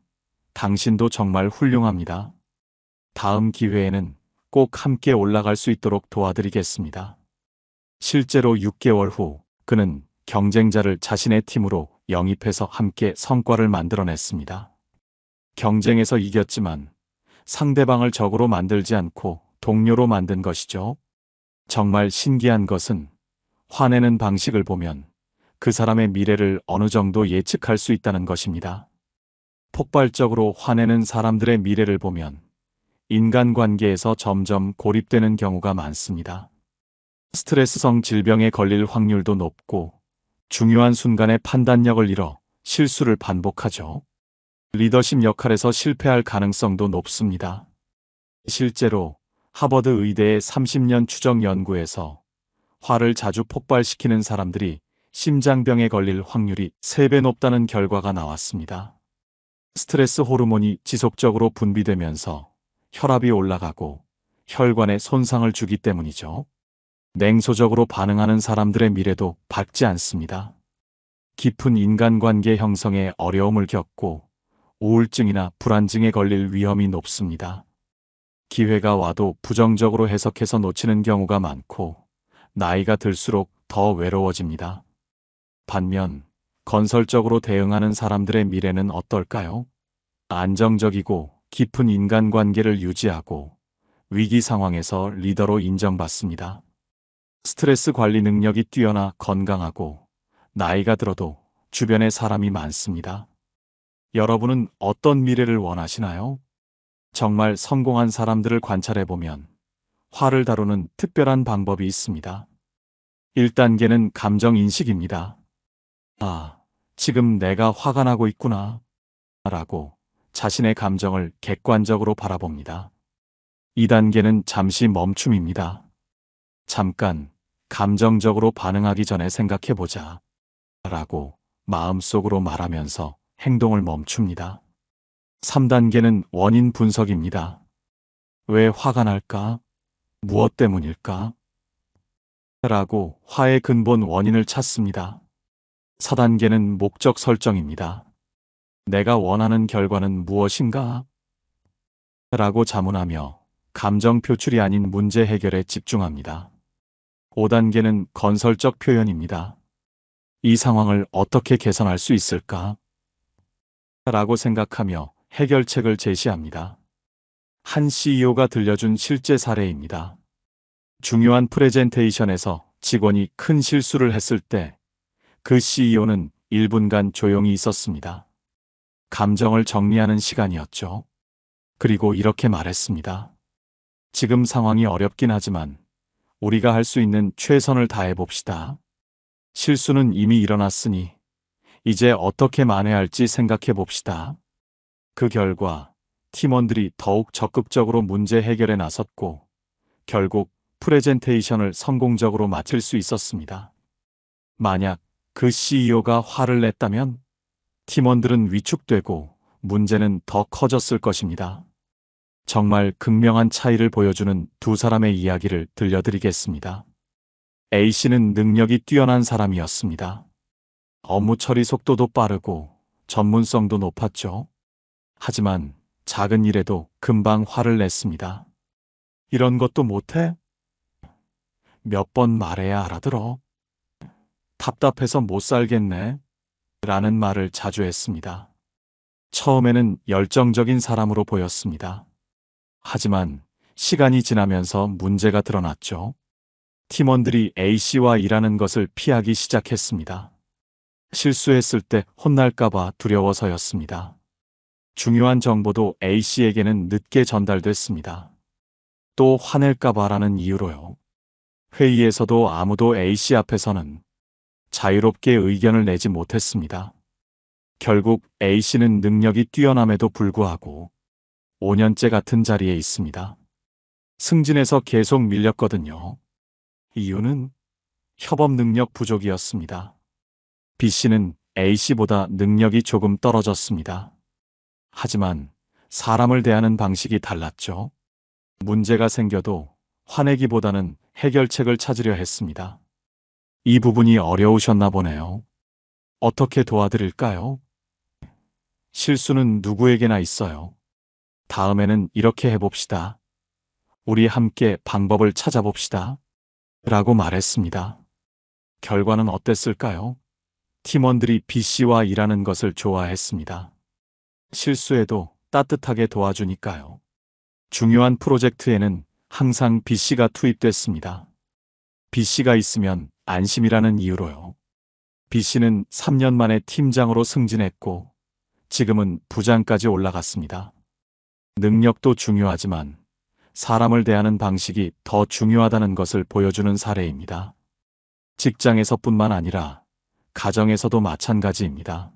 Speaker 1: 당신도 정말 훌륭합니다. 다음 기회에는 꼭 함께 올라갈 수 있도록 도와드리겠습니다. 실제로 6개월 후 그는 경쟁자를 자신의 팀으로 영입해서 함께 성과를 만들어냈습니다. 경쟁에서 이겼지만 상대방을 적으로 만들지 않고 동료로 만든 것이죠. 정말 신기한 것은 화내는 방식을 보면 그 사람의 미래를 어느 정도 예측할 수 있다는 것입니다. 폭발적으로 화내는 사람들의 미래를 보면 인간관계에서 점점 고립되는 경우가 많습니다. 스트레스성 질병에 걸릴 확률도 높고 중요한 순간에 판단력을 잃어 실수를 반복하죠. 리더십 역할에서 실패할 가능성도 높습니다. 실제로 하버드 의대의 30년 추적 연구에서 화를 자주 폭발시키는 사람들이 심장병에 걸릴 확률이 3배 높다는 결과가 나왔습니다. 스트레스 호르몬이 지속적으로 분비되면서 혈압이 올라가고 혈관에 손상을 주기 때문이죠. 냉소적으로 반응하는 사람들의 미래도 밝지 않습니다. 깊은 인간관계 형성에 어려움을 겪고 우울증이나 불안증에 걸릴 위험이 높습니다. 기회가 와도 부정적으로 해석해서 놓치는 경우가 많고 나이가 들수록 더 외로워집니다. 반면 건설적으로 대응하는 사람들의 미래는 어떨까요? 안정적이고 깊은 인간관계를 유지하고 위기 상황에서 리더로 인정받습니다. 스트레스 관리 능력이 뛰어나 건강하고 나이가 들어도 주변에 사람이 많습니다. 여러분은 어떤 미래를 원하시나요? 정말 성공한 사람들을 관찰해보면 화를 다루는 특별한 방법이 있습니다. 1단계는 감정인식입니다. 아, 지금 내가 화가 나고 있구나 라고 자신의 감정을 객관적으로 바라봅니다. 2단계는 잠시 멈춤입니다. 잠깐 감정적으로 반응하기 전에 생각해보자. 라고 마음속으로 말하면서 행동을 멈춥니다. 3단계는 원인 분석입니다. 왜 화가 날까? 무엇 때문일까? 라고 화의 근본 원인을 찾습니다. 4단계는 목적 설정입니다. 내가 원하는 결과는 무엇인가? 라고 자문하며 감정 표출이 아닌 문제 해결에 집중합니다. 5단계는 건설적 표현입니다. 이 상황을 어떻게 개선할 수 있을까? 라고 생각하며 해결책을 제시합니다. 한 CEO가 들려준 실제 사례입니다. 중요한 프레젠테이션에서 직원이 큰 실수를 했을 때 그 CEO는 1분간 조용히 있었습니다. 감정을 정리하는 시간이었죠. 그리고 이렇게 말했습니다. 지금 상황이 어렵긴 하지만 우리가 할 수 있는 최선을 다해 봅시다. 실수는 이미 일어났으니 이제 어떻게 만회할지 생각해 봅시다. 그 결과 팀원들이 더욱 적극적으로 문제 해결에 나섰고 결국 프레젠테이션을 성공적으로 마칠 수 있었습니다. 만약 그 CEO가 화를 냈다면 팀원들은 위축되고 문제는 더 커졌을 것입니다. 정말 극명한 차이를 보여주는 두 사람의 이야기를 들려드리겠습니다. A씨는 능력이 뛰어난 사람이었습니다. 업무 처리 속도도 빠르고 전문성도 높았죠. 하지만 작은 일에도 금방 화를 냈습니다. 이런 것도 못해? 몇 번 말해야 알아들어? 답답해서 못 살겠네. 라는 말을 자주 했습니다. 처음에는 열정적인 사람으로 보였습니다. 하지만 시간이 지나면서 문제가 드러났죠. 팀원들이 A씨와 일하는 것을 피하기 시작했습니다. 실수했을 때 혼날까봐 두려워서였습니다. 중요한 정보도 A씨에게는 늦게 전달됐습니다. 또 화낼까봐라는 이유로요. 회의에서도 아무도 A씨 앞에서는 자유롭게 의견을 내지 못했습니다. 결국 A씨는 능력이 뛰어남에도 불구하고 5년째 같은 자리에 있습니다. 승진해서 계속 밀렸거든요. 이유는 협업 능력 부족이었습니다. B씨는 A씨보다 능력이 조금 떨어졌습니다. 하지만 사람을 대하는 방식이 달랐죠. 문제가 생겨도 화내기보다는 해결책을 찾으려 했습니다. 이 부분이 어려우셨나 보네요. 어떻게 도와드릴까요? 실수는 누구에게나 있어요. 다음에는 이렇게 해봅시다. 우리 함께 방법을 찾아봅시다. 라고 말했습니다. 결과는 어땠을까요? 팀원들이 B씨와 일하는 것을 좋아했습니다. 실수해도 따뜻하게 도와주니까요. 중요한 프로젝트에는 항상 B씨가 투입됐습니다. B씨가 있으면 안심이라는 이유로요. B씨는 3년 만에 팀장으로 승진했고 지금은 부장까지 올라갔습니다. 능력도 중요하지만 사람을 대하는 방식이 더 중요하다는 것을 보여주는 사례입니다. 직장에서뿐만 아니라 가정에서도 마찬가지입니다.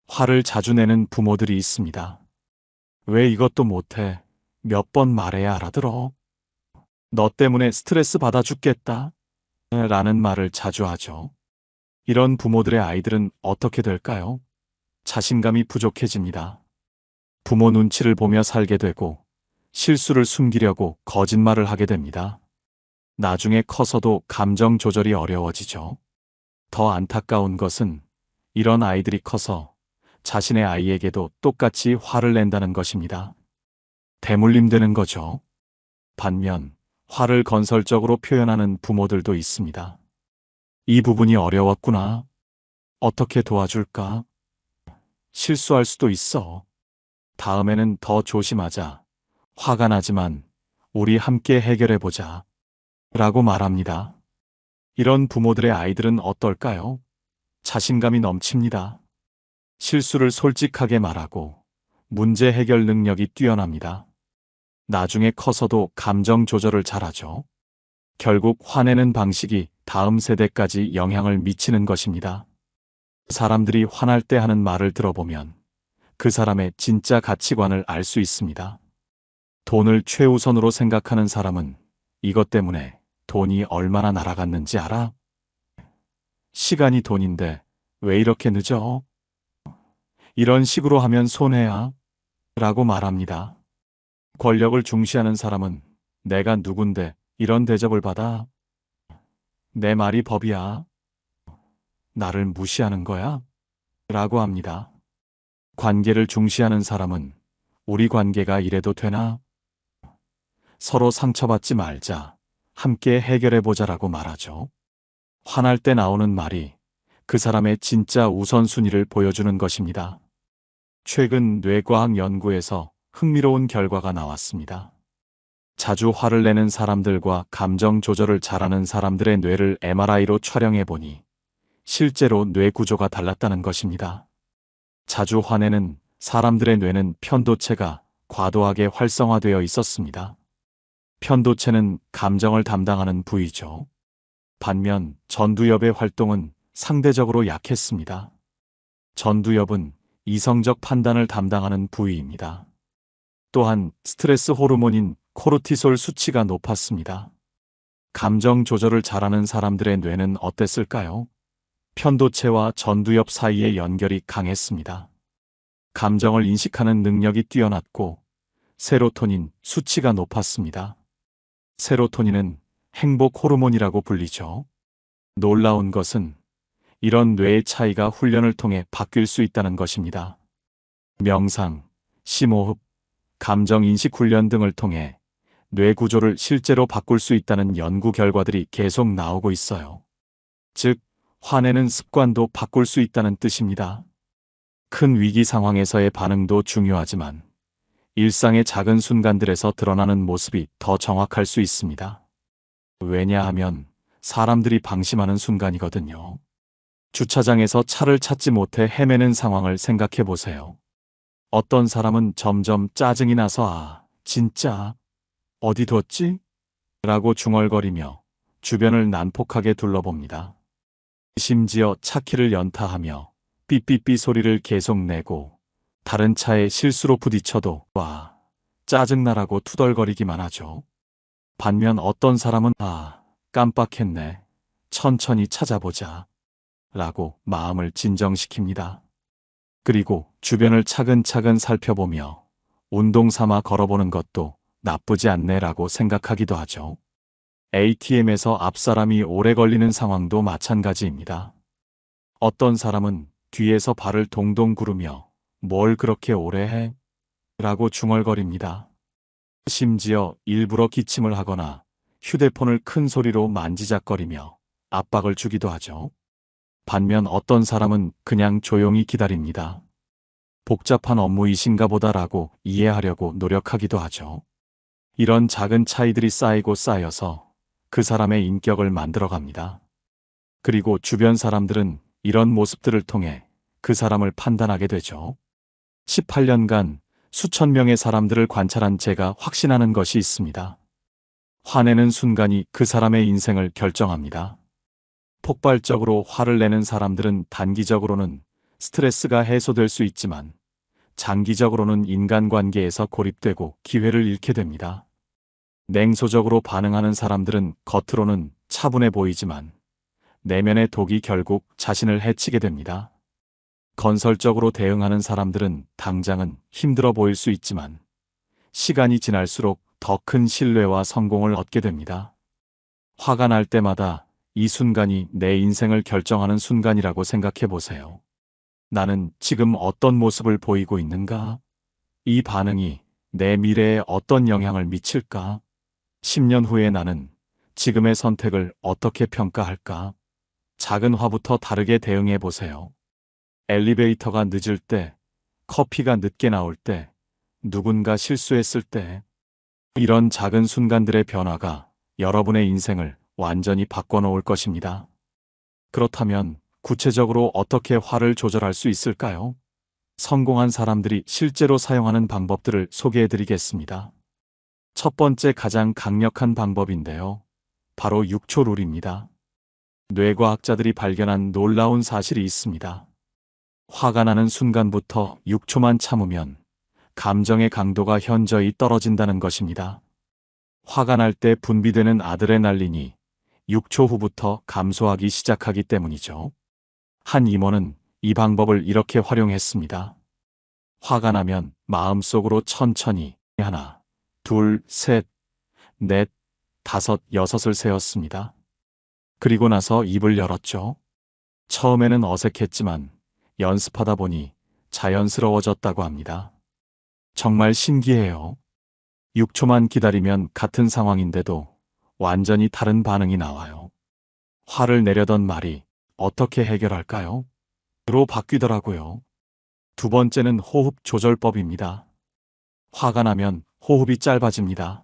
Speaker 1: 화를 자주 내는 부모들이 있습니다. 왜 이것도 못해? 몇 번 말해야 알아들어? 너 때문에 스트레스 받아 죽겠다. 라는 말을 자주 하죠. 이런 부모들의 아이들은 어떻게 될까요? 자신감이 부족해집니다. 부모 눈치를 보며 살게 되고 실수를 숨기려고 거짓말을 하게 됩니다. 나중에 커서도 감정 조절이 어려워지죠. 더 안타까운 것은 이런 아이들이 커서 자신의 아이에게도 똑같이 화를 낸다는 것입니다. 대물림되는 거죠. 반면 화를 건설적으로 표현하는 부모들도 있습니다. 이 부분이 어려웠구나. 어떻게 도와줄까? 실수할 수도 있어. 다음에는 더 조심하자. 화가 나지만 우리 함께 해결해보자. 라고 말합니다. 이런 부모들의 아이들은 어떨까요? 자신감이 넘칩니다. 실수를 솔직하게 말하고 문제 해결 능력이 뛰어납니다. 나중에 커서도 감정 조절을 잘하죠. 결국 화내는 방식이 다음 세대까지 영향을 미치는 것입니다. 사람들이 화날 때 하는 말을 들어보면 그 사람의 진짜 가치관을 알 수 있습니다. 돈을 최우선으로 생각하는 사람은 이것 때문에 돈이 얼마나 날아갔는지 알아? 시간이 돈인데 왜 이렇게 늦어? 이런 식으로 하면 손해야. 라고 말합니다. 권력을 중시하는 사람은 내가 누군데 이런 대접을 받아? 내 말이 법이야. 나를 무시하는 거야? 라고 합니다. 관계를 중시하는 사람은 우리 관계가 이래도 되나? 서로 상처받지 말자. 함께 해결해보자라고 말하죠. 화날 때 나오는 말이 그 사람의 진짜 우선순위를 보여주는 것입니다. 최근 뇌과학 연구에서 흥미로운 결과가 나왔습니다. 자주 화를 내는 사람들과 감정 조절을 잘하는 사람들의 뇌를 MRI로 촬영해 보니 실제로 뇌 구조가 달랐다는 것입니다. 자주 화내는 사람들의 뇌는 편도체가 과도하게 활성화되어 있었습니다. 편도체는 감정을 담당하는 부위죠. 반면 전두엽의 활동은 상대적으로 약했습니다. 전두엽은 이성적 판단을 담당하는 부위입니다. 또한 스트레스 호르몬인 코르티솔 수치가 높았습니다. 감정 조절을 잘하는 사람들의 뇌는 어땠을까요? 편도체와 전두엽 사이의 연결이 강했습니다. 감정을 인식하는 능력이 뛰어났고 세로토닌 수치가 높았습니다. 세로토닌은 행복 호르몬이라고 불리죠. 놀라운 것은 이런 뇌의 차이가 훈련을 통해 바뀔 수 있다는 것입니다. 명상, 심호흡, 감정인식 훈련 등을 통해 뇌 구조를 실제로 바꿀 수 있다는 연구 결과들이 계속 나오고 있어요. 즉, 화내는 습관도 바꿀 수 있다는 뜻입니다. 큰 위기 상황에서의 반응도 중요하지만 일상의 작은 순간들에서 드러나는 모습이 더 정확할 수 있습니다. 왜냐하면 사람들이 방심하는 순간이거든요. 주차장에서 차를 찾지 못해 헤매는 상황을 생각해 보세요. 어떤 사람은 점점 짜증이 나서 진짜 어디 뒀지? 라고 중얼거리며 주변을 난폭하게 둘러봅니다. 심지어 차키를 연타하며 삐삐삐 소리를 계속 내고 다른 차에 실수로 부딪혀도 와, 짜증나라고 투덜거리기만 하죠. 반면 어떤 사람은 깜빡했네. 천천히 찾아보자. 라고 마음을 진정시킵니다. 그리고 주변을 차근차근 살펴보며 운동 삼아 걸어보는 것도 나쁘지 않네라고 생각하기도 하죠. ATM에서 앞사람이 오래 걸리는 상황도 마찬가지입니다. 어떤 사람은 뒤에서 발을 동동 구르며 뭘 그렇게 오래 해? 라고 중얼거립니다. 심지어 일부러 기침을 하거나 휴대폰을 큰 소리로 만지작거리며 압박을 주기도 하죠. 반면 어떤 사람은 그냥 조용히 기다립니다. 복잡한 업무이신가 보다라고 이해하려고 노력하기도 하죠. 이런 작은 차이들이 쌓이고 쌓여서 그 사람의 인격을 만들어갑니다. 그리고 주변 사람들은 이런 모습들을 통해 그 사람을 판단하게 되죠. 18년간 수천 명의 사람들을 관찰한 제가 확신하는 것이 있습니다. 화내는 순간이 그 사람의 인생을 결정합니다. 폭발적으로 화를 내는 사람들은 단기적으로는 스트레스가 해소될 수 있지만 장기적으로는 인간관계에서 고립되고 기회를 잃게 됩니다. 냉소적으로 반응하는 사람들은 겉으로는 차분해 보이지만 내면의 독이 결국 자신을 해치게 됩니다. 건설적으로 대응하는 사람들은 당장은 힘들어 보일 수 있지만 시간이 지날수록 더 큰 신뢰와 성공을 얻게 됩니다. 화가 날 때마다 이 순간이 내 인생을 결정하는 순간이라고 생각해 보세요. 나는 지금 어떤 모습을 보이고 있는가? 이 반응이 내 미래에 어떤 영향을 미칠까? 10년 후에 나는 지금의 선택을 어떻게 평가할까? 작은 화부터 다르게 대응해 보세요. 엘리베이터가 늦을 때, 커피가 늦게 나올 때, 누군가 실수했을 때, 이런 작은 순간들의 변화가 여러분의 인생을 완전히 바꿔놓을 것입니다. 그렇다면 구체적으로 어떻게 화를 조절할 수 있을까요? 성공한 사람들이 실제로 사용하는 방법들을 소개해드리겠습니다. 첫 번째 가장 강력한 방법인데요. 바로 6초 룰입니다. 뇌과학자들이 발견한 놀라운 사실이 있습니다. 화가 나는 순간부터 6초만 참으면 감정의 강도가 현저히 떨어진다는 것입니다. 화가 날 때 분비되는 아드레날린이 6초 후부터 감소하기 시작하기 때문이죠. 한 임원은 이 방법을 이렇게 활용했습니다. 화가 나면 마음속으로 천천히 하나, 둘, 셋, 넷, 다섯, 여섯을 세었습니다. 그리고 나서 입을 열었죠. 처음에는 어색했지만 연습하다 보니 자연스러워졌다고 합니다. 정말 신기해요. 6초만 기다리면 같은 상황인데도 완전히 다른 반응이 나와요. 화를 내려던 말이 어떻게 해결할까요? 로 바뀌더라고요. 두 번째는 호흡 조절법입니다. 화가 나면 호흡이 짧아집니다.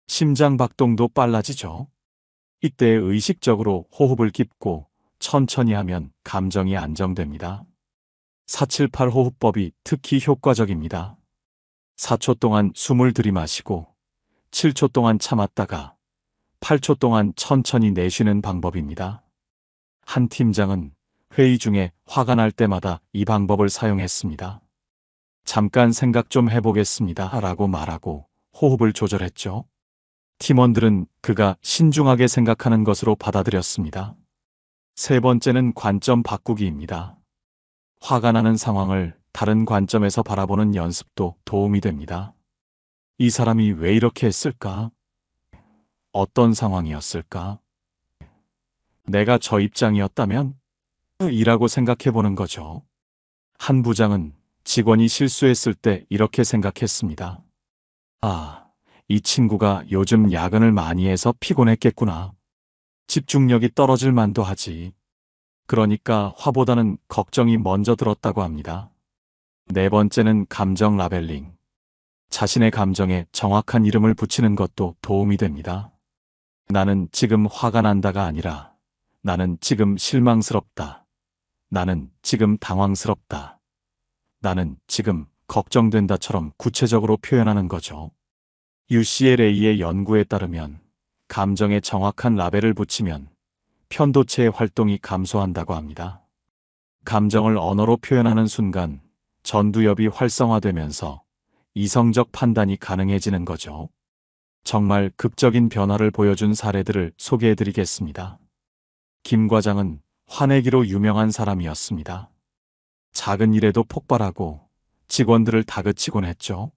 Speaker 1: 심장 박동도 빨라지죠. 이때 의식적으로 호흡을 깊고 천천히 하면 감정이 안정됩니다. 478 호흡법이 특히 효과적입니다. 4초 동안 숨을 들이마시고 7초 동안 참았다가 8초 동안 천천히 내쉬는 방법입니다. 한 팀장은 회의 중에 화가 날 때마다 이 방법을 사용했습니다. 잠깐 생각 좀 해보겠습니다 라고 말하고 호흡을 조절했죠. 팀원들은 그가 신중하게 생각하는 것으로 받아들였습니다. 세 번째는 관점 바꾸기입니다. 화가 나는 상황을 다른 관점에서 바라보는 연습도 도움이 됩니다. 이 사람이 왜 이렇게 했을까? 어떤 상황이었을까? 내가 저 입장이었다면? 이라고 생각해 보는 거죠. 한 부장은 직원이 실수했을 때 이렇게 생각했습니다. 아, 이 친구가 요즘 야근을 많이 해서 피곤했겠구나. 집중력이 떨어질 만도 하지. 그러니까 화보다는 걱정이 먼저 들었다고 합니다. 네 번째는 감정 라벨링. 자신의 감정에 정확한 이름을 붙이는 것도 도움이 됩니다. 나는 지금 화가 난다가 아니라 나는 지금 실망스럽다. 나는 지금 당황스럽다. 나는 지금 걱정된다처럼 구체적으로 표현하는 거죠. UCLA의 연구에 따르면 감정에 정확한 라벨을 붙이면 편도체의 활동이 감소한다고 합니다. 감정을 언어로 표현하는 순간 전두엽이 활성화되면서 이성적 판단이 가능해지는 거죠. 정말 극적인 변화를 보여준 사례들을 소개해드리겠습니다. 김 과장은 화내기로 유명한 사람이었습니다. 작은 일에도 폭발하고 직원들을 다그치곤 했죠.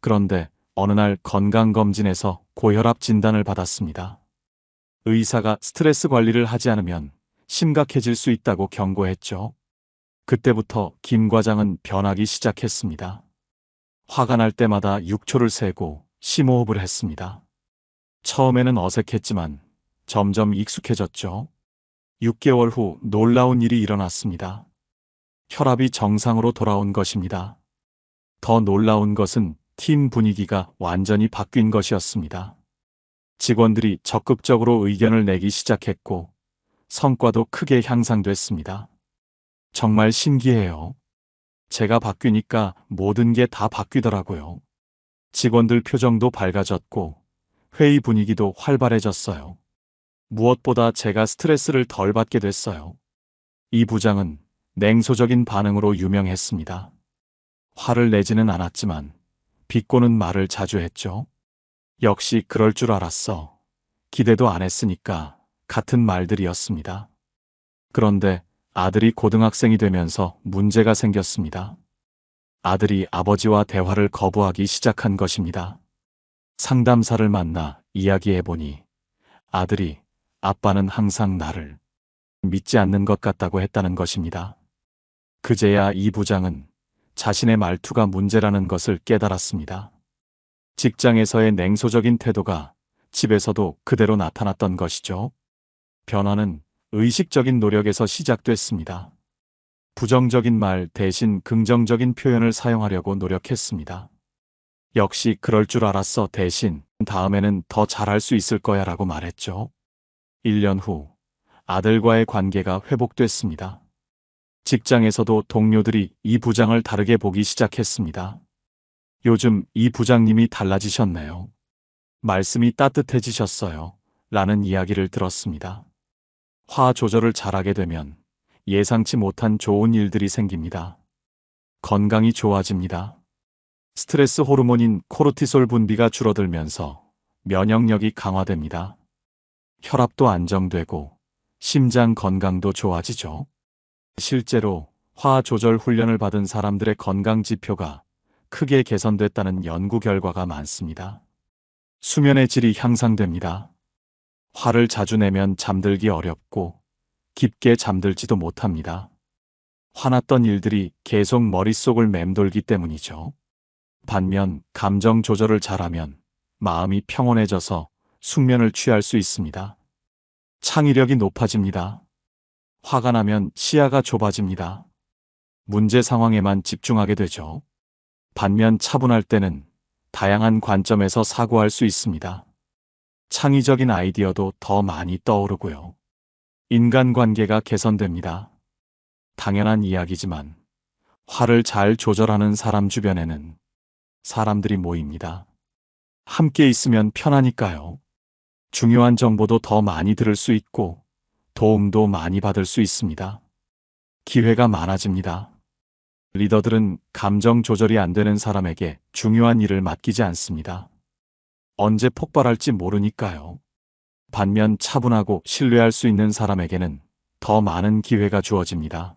Speaker 1: 그런데 어느 날 건강검진에서 고혈압 진단을 받았습니다. 의사가 스트레스 관리를 하지 않으면 심각해질 수 있다고 경고했죠. 그때부터 김 과장은 변하기 시작했습니다. 화가 날 때마다 6초를 세고 심호흡을 했습니다. 처음에는 어색했지만 점점 익숙해졌죠. 6개월 후 놀라운 일이 일어났습니다. 혈압이 정상으로 돌아온 것입니다. 더 놀라운 것은 팀 분위기가 완전히 바뀐 것이었습니다. 직원들이 적극적으로 의견을 내기 시작했고 성과도 크게 향상됐습니다. 정말 신기해요. 제가 바뀌니까 모든 게 다 바뀌더라고요. 직원들 표정도 밝아졌고 회의 분위기도 활발해졌어요. 무엇보다 제가 스트레스를 덜 받게 됐어요. 이 부장은 냉소적인 반응으로 유명했습니다. 화를 내지는 않았지만 비꼬는 말을 자주 했죠. 역시 그럴 줄 알았어. 기대도 안 했으니까 같은 말들이었습니다. 그런데 아들이 고등학생이 되면서 문제가 생겼습니다. 아들이 아버지와 대화를 거부하기 시작한 것입니다. 상담사를 만나 이야기해보니 아들이 아빠는 항상 나를 믿지 않는 것 같다고 했다는 것입니다. 그제야 이 부장은 자신의 말투가 문제라는 것을 깨달았습니다. 직장에서의 냉소적인 태도가 집에서도 그대로 나타났던 것이죠. 변화는 의식적인 노력에서 시작됐습니다. 부정적인 말 대신 긍정적인 표현을 사용하려고 노력했습니다. 역시 그럴 줄 알았어 대신 다음에는 더 잘할 수 있을 거야 라고 말했죠. 1년 후 아들과의 관계가 회복됐습니다. 직장에서도 동료들이 이 부장을 다르게 보기 시작했습니다. 요즘 이 부장님이 달라지셨네요. 말씀이 따뜻해지셨어요. 라는 이야기를 들었습니다. 화 조절을 잘하게 되면 예상치 못한 좋은 일들이 생깁니다. 건강이 좋아집니다. 스트레스 호르몬인 코르티솔 분비가 줄어들면서 면역력이 강화됩니다. 혈압도 안정되고 심장 건강도 좋아지죠. 실제로 화 조절 훈련을 받은 사람들의 건강 지표가 크게 개선됐다는 연구 결과가 많습니다. 수면의 질이 향상됩니다. 화를 자주 내면 잠들기 어렵고 깊게 잠들지도 못합니다. 화났던 일들이 계속 머릿속을 맴돌기 때문이죠. 반면 감정 조절을 잘하면 마음이 평온해져서 숙면을 취할 수 있습니다. 창의력이 높아집니다. 화가 나면 시야가 좁아집니다. 문제 상황에만 집중하게 되죠. 반면 차분할 때는 다양한 관점에서 사고할 수 있습니다. 창의적인 아이디어도 더 많이 떠오르고요. 인간관계가 개선됩니다. 당연한 이야기지만 화를 잘 조절하는 사람 주변에는 사람들이 모입니다. 함께 있으면 편하니까요. 중요한 정보도 더 많이 들을 수 있고 도움도 많이 받을 수 있습니다. 기회가 많아집니다. 리더들은 감정 조절이 안 되는 사람에게 중요한 일을 맡기지 않습니다. 언제 폭발할지 모르니까요. 반면 차분하고 신뢰할 수 있는 사람에게는 더 많은 기회가 주어집니다.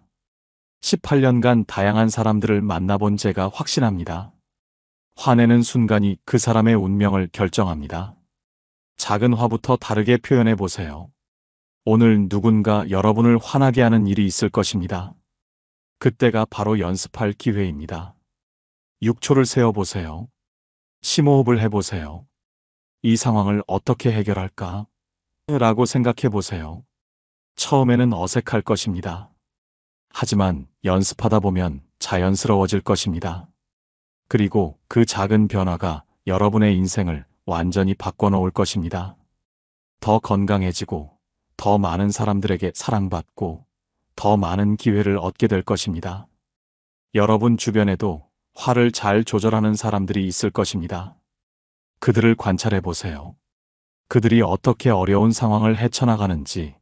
Speaker 1: 18년간 다양한 사람들을 만나본 제가 확신합니다. 화내는 순간이 그 사람의 운명을 결정합니다. 작은 화부터 다르게 표현해 보세요. 오늘 누군가 여러분을 화나게 하는 일이 있을 것입니다. 그때가 바로 연습할 기회입니다. 6초를 세어보세요. 심호흡을 해보세요. 이 상황을 어떻게 해결할까? 라고 생각해 보세요. 처음에는 어색할 것입니다. 하지만 연습하다 보면 자연스러워질 것입니다. 그리고 그 작은 변화가 여러분의 인생을 완전히 바꿔놓을 것입니다. 더 건강해지고, 더 많은 사람들에게 사랑받고, 더 많은 기회를 얻게 될 것입니다. 여러분 주변에도 화를 잘 조절하는 사람들이 있을 것입니다. 그들을 관찰해 보세요. 그들이 어떻게 어려운 상황을 헤쳐나가는지,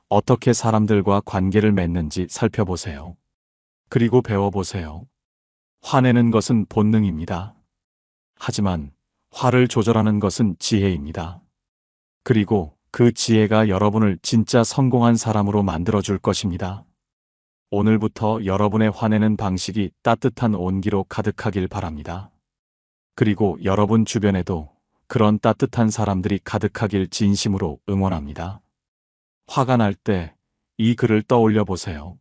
Speaker 1: 어떻게 사람들과 관계를 맺는지 살펴보세요. 그리고 배워보세요. 화내는 것은 본능입니다. 하지만 화를 조절하는 것은 지혜입니다. 그리고 그 지혜가 여러분을 진짜 성공한 사람으로 만들어줄 것입니다. 오늘부터 여러분의 화내는 방식이 따뜻한 온기로 가득하길 바랍니다. 그리고 여러분 주변에도 그런 따뜻한 사람들이 가득하길 진심으로 응원합니다. 화가 날 때 이 글을 떠올려 보세요.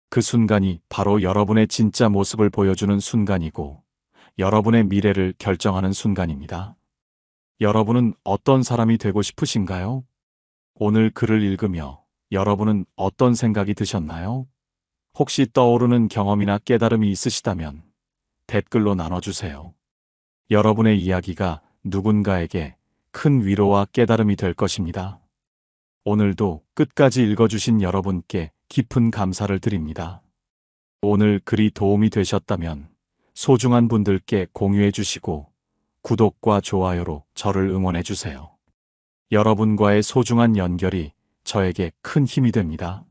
Speaker 1: 그 순간이 바로 여러분의 진짜 모습을 보여주는 순간이고 여러분의 미래를 결정하는 순간입니다. 여러분은 어떤 사람이 되고 싶으신가요? 오늘 글을 읽으며 여러분은 어떤 생각이 드셨나요? 혹시 떠오르는 경험이나 깨달음이 있으시다면 댓글로 나눠주세요. 여러분의 이야기가 누군가에게 큰 위로와 깨달음이 될 것입니다. 오늘도 끝까지 읽어주신 여러분께 깊은 감사를 드립니다. 오늘 글이 도움이 되셨다면 소중한 분들께 공유해 주시고 구독과 좋아요로 저를 응원해 주세요. 여러분과의 소중한 연결이 저에게 큰 힘이 됩니다.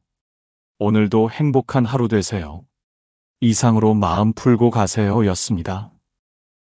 Speaker 1: 오늘도 행복한 하루 되세요. 이상으로 마음 풀고 가세요 였습니다.